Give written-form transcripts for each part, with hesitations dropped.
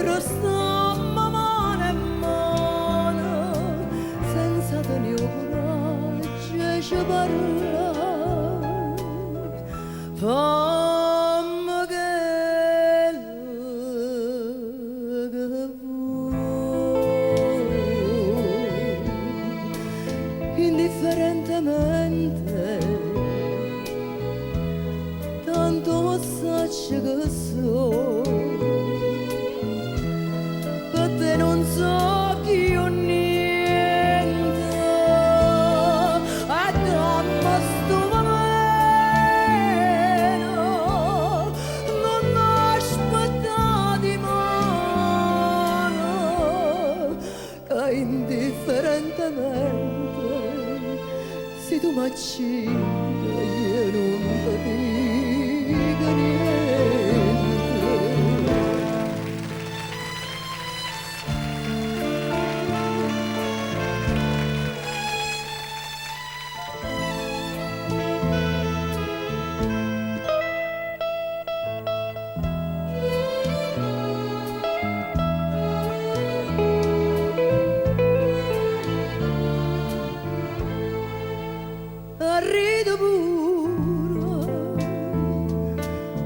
restammo mano a mano senza tenere coraggio e ci parlare. Fammi che vuoi, indifferentemente, tanto sacci che so, per te non so chi io niente, e dammi sto veleno, non aspettare di mano, che indifferentemente, se tu mi accidi, io non ti dico niente. Rido pure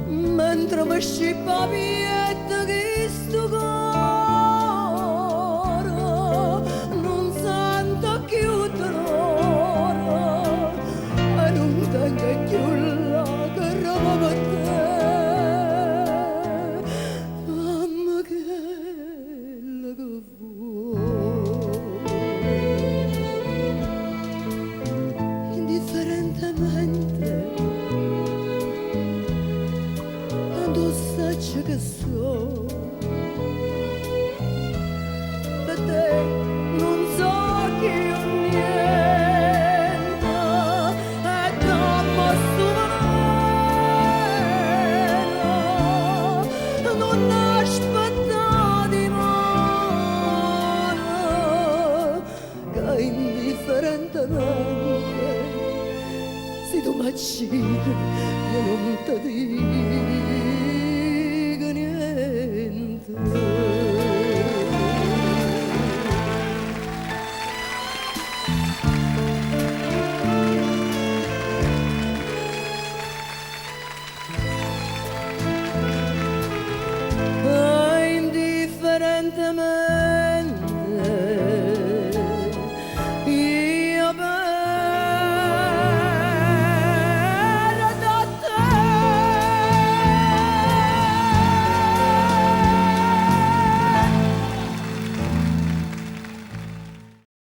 mentre mi scippa pietta che sto cuore non sento più dolore e non tengo più la roba per te. Mamma che vuoi, indifferentemente, tanto sacci che so, per te non so che io niente, e dammi sto veleno, non aspettare di mano, che indifferentemente, se tu mi accidi, io non ti dico niente. Indifferentemente,